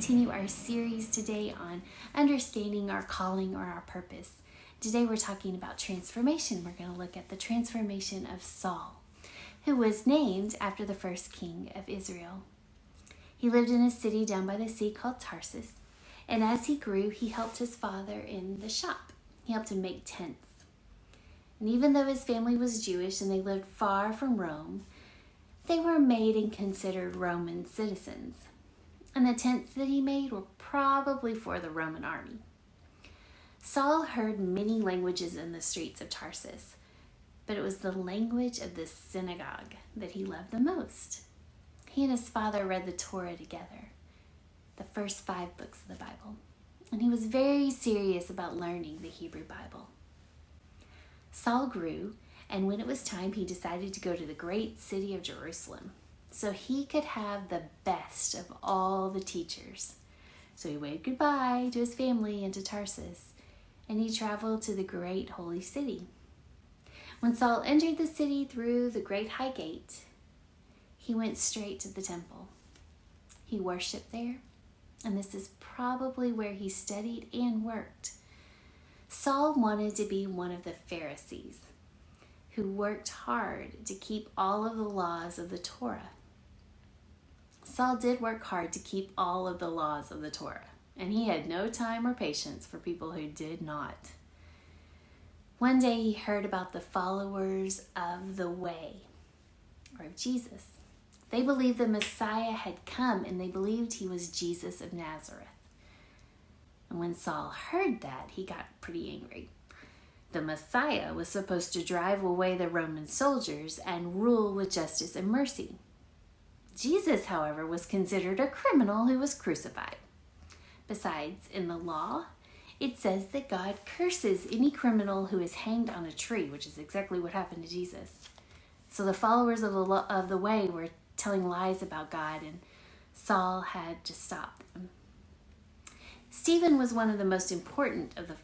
continue our series today on understanding our calling or our purpose. Today we're talking about transformation. We're going to look at the transformation of Saul, who was named after the first king of Israel. He lived in a city down by the sea called Tarsus, and as he grew, he helped his father in the shop. He helped him make tents. And even though his family was Jewish and they lived far from Rome, they were made and considered Roman citizens. And the tents that he made were probably for the Roman army. Saul heard many languages in the streets of Tarsus, but it was the language of the synagogue that he loved the most. He and his father read the Torah together, the first 5 books of the Bible, and he was very serious about learning the Hebrew Bible. Saul grew, and when it was time, he decided to go to the great city of Jerusalem so he could have the best of all the teachers. So he waved goodbye to his family and to Tarsus, and he traveled to the great holy city. When Saul entered the city through the great high gate, he went straight to the temple. He worshiped there, and this is probably where he studied and worked. Saul wanted to be one of the Pharisees, who worked hard to keep all of the laws of the Torah. Saul did work hard to keep all of the laws of the Torah, and he had no time or patience for people who did not. One day he heard about the followers of the way, or of Jesus. They believed the Messiah had come, and they believed he was Jesus of Nazareth. And when Saul heard that, he got pretty angry. The Messiah was supposed to drive away the Roman soldiers and rule with justice and mercy. Jesus, however, was considered a criminal who was crucified. Besides, in the law, it says that God curses any criminal who is hanged on a tree, which is exactly what happened to Jesus. So the followers of the way were telling lies about God, and Saul had to stop them. Stephen was one of the most important of the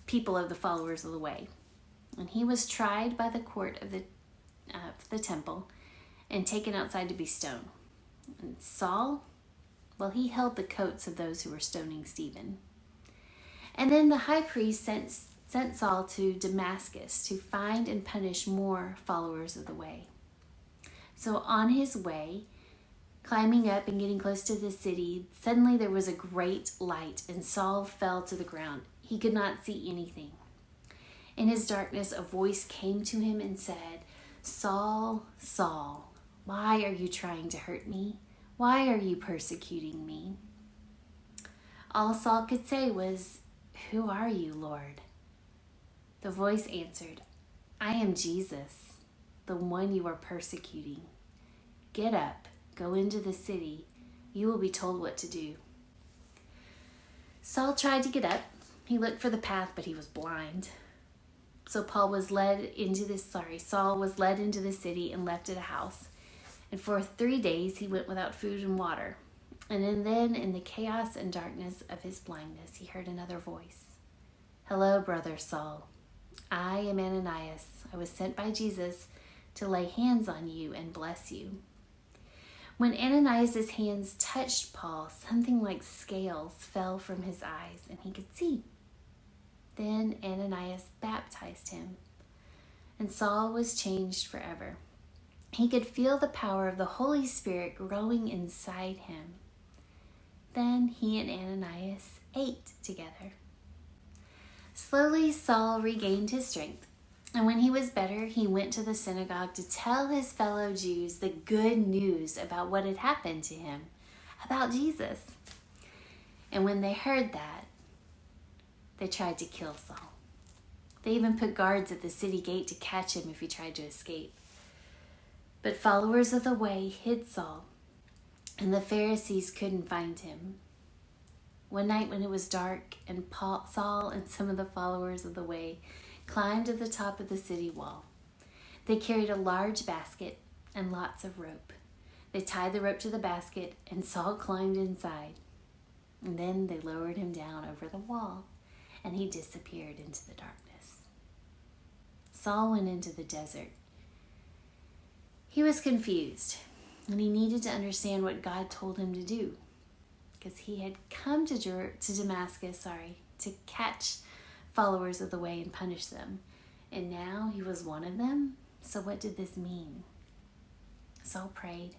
people of the followers of the way, and he was tried by the court of the temple and taken outside to be stoned. And Saul, well, he held the coats of those who were stoning Stephen. And then the high priest sent Saul to Damascus to find and punish more followers of the way. So on his way, climbing up and getting close to the city, suddenly there was a great light, and Saul fell to the ground. He could not see anything. In his darkness, a voice came to him and said, "Saul, Saul, why are you trying to hurt me? Why are you persecuting me?" All Saul could say was, "Who are you, Lord?" The voice answered, "I am Jesus, the one you are persecuting. Get up, go into the city. You will be told what to do." Saul tried to get up. He looked for the path, but he was blind. So Saul was led into the city and left at a house. And for 3 days he went without food and water. And then in the chaos and darkness of his blindness, he heard another voice. "Hello, brother Saul. I am Ananias. I was sent by Jesus to lay hands on you and bless you." When Ananias' hands touched Paul, something like scales fell from his eyes and he could see. Then Ananias baptized him, and Saul was changed forever. He could feel the power of the Holy Spirit growing inside him. Then he and Ananias ate together. Slowly, Saul regained his strength, and when he was better, he went to the synagogue to tell his fellow Jews the good news about what had happened to him, about Jesus. And when they heard that, they tried to kill Saul. They even put guards at the city gate to catch him if he tried to escape. But followers of the way hid Saul, and the Pharisees couldn't find him. One night when it was dark, and Saul and some of the followers of the way climbed to the top of the city wall. They carried a large basket and lots of rope. They tied the rope to the basket, and Saul climbed inside. And then they lowered him down over the wall, and he disappeared into the darkness. Saul went into the desert. He was confused, and he needed to understand what God told him to do. because he had come to Damascus, to catch followers of the way and punish them. And now he was one of them. So what did this mean? Saul prayed,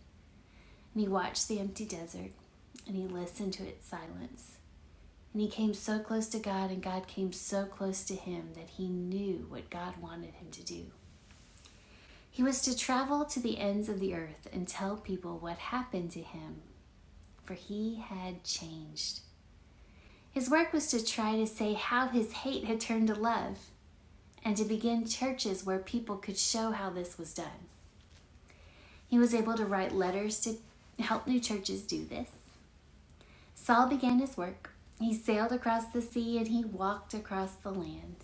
and he watched the empty desert, and he listened to its silence. And he came so close to God, and God came so close to him that he knew what God wanted him to do. He was to travel to the ends of the earth and tell people what happened to him, for he had changed. His work was to try to say how his hate had turned to love, and to begin churches where people could show how this was done. He was able to write letters to help new churches do this. Saul began his work. He sailed across the sea and he walked across the land.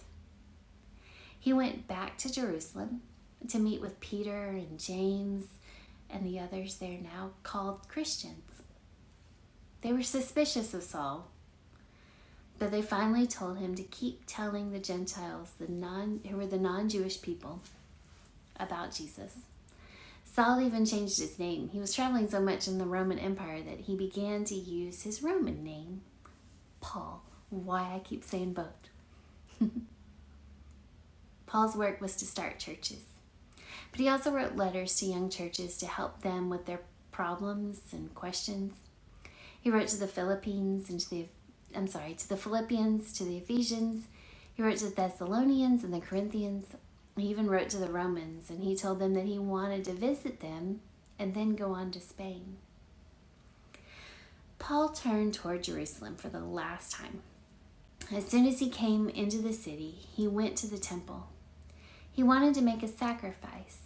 He went back to Jerusalem to meet with Peter and James and the others there now called Christians. They were suspicious of Saul, but they finally told him to keep telling the Gentiles, who were the non-Jewish people, about Jesus. Saul even changed his name. He was traveling so much in the Roman Empire that he began to use his Roman name, Paul. Why I keep saying both. Paul's work was to start churches, but he also wrote letters to young churches to help them with their problems and questions. He wrote to the Philippines and to the Philippians, to the Ephesians. He wrote to the Thessalonians and the Corinthians. He even wrote to the Romans, and he told them that he wanted to visit them and then go on to Spain. Paul turned toward Jerusalem for the last time. As soon as he came into the city, he went to the temple. He wanted to make a sacrifice.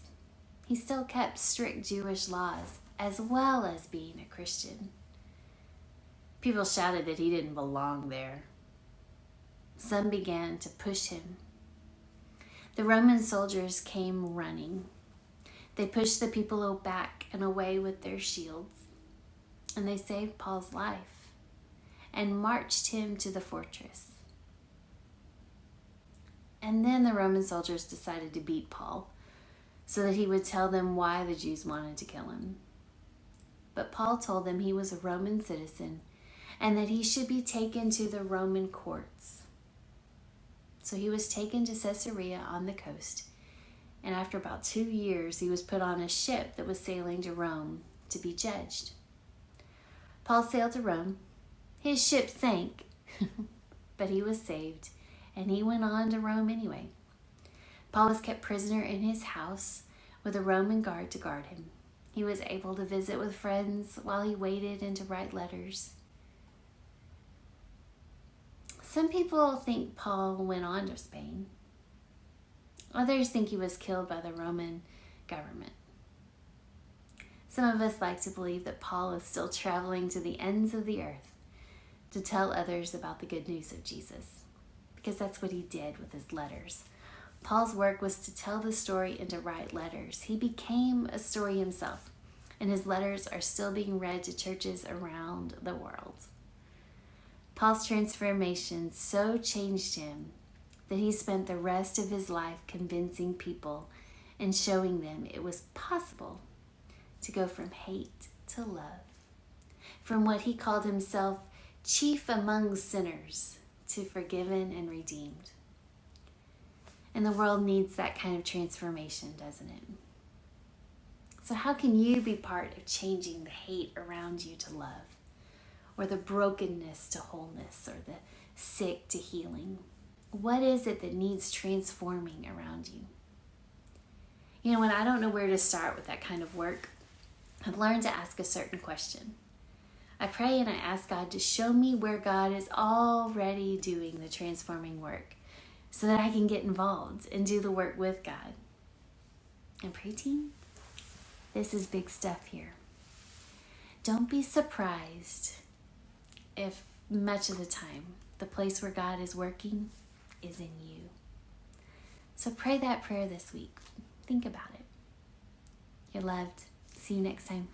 He still kept strict Jewish laws, as well as being a Christian. People shouted that he didn't belong there. Some began to push him. The Roman soldiers came running. They pushed the people back and away with their shields, and they saved Paul's life and marched him to the fortress. And then the Roman soldiers decided to beat Paul so that he would tell them why the Jews wanted to kill him. But Paul told them he was a Roman citizen and that he should be taken to the Roman courts. So he was taken to Caesarea on the coast, and after about 2 years, he was put on a ship that was sailing to Rome to be judged. Paul sailed to Rome. His ship sank, but he was saved, and he went on to Rome anyway. Paul was kept prisoner in his house with a Roman guard to guard him. He was able to visit with friends while he waited and to write letters. Some people think Paul went on to Spain. Others think he was killed by the Roman government. Some of us like to believe that Paul is still traveling to the ends of the earth to tell others about the good news of Jesus, because that's what he did with his letters. Paul's work was to tell the story and to write letters. He became a story himself, and his letters are still being read to churches around the world. Paul's transformation so changed him that he spent the rest of his life convincing people and showing them it was possible to go from hate to love, from what he called himself chief among sinners to forgiven and redeemed. And the world needs that kind of transformation, doesn't it? So how can you be part of changing the hate around you to love? Or the brokenness to wholeness, or the sick to healing? What is it that needs transforming around you? You know, when I don't know where to start with that kind of work, I've learned to ask a certain question. I pray and I ask God to show me where God is already doing the transforming work so that I can get involved and do the work with God. And preteen, this is big stuff here. Don't be surprised if much of the time the place where God is working is in you. So pray that prayer this week. Think about it. You're loved. See you next time.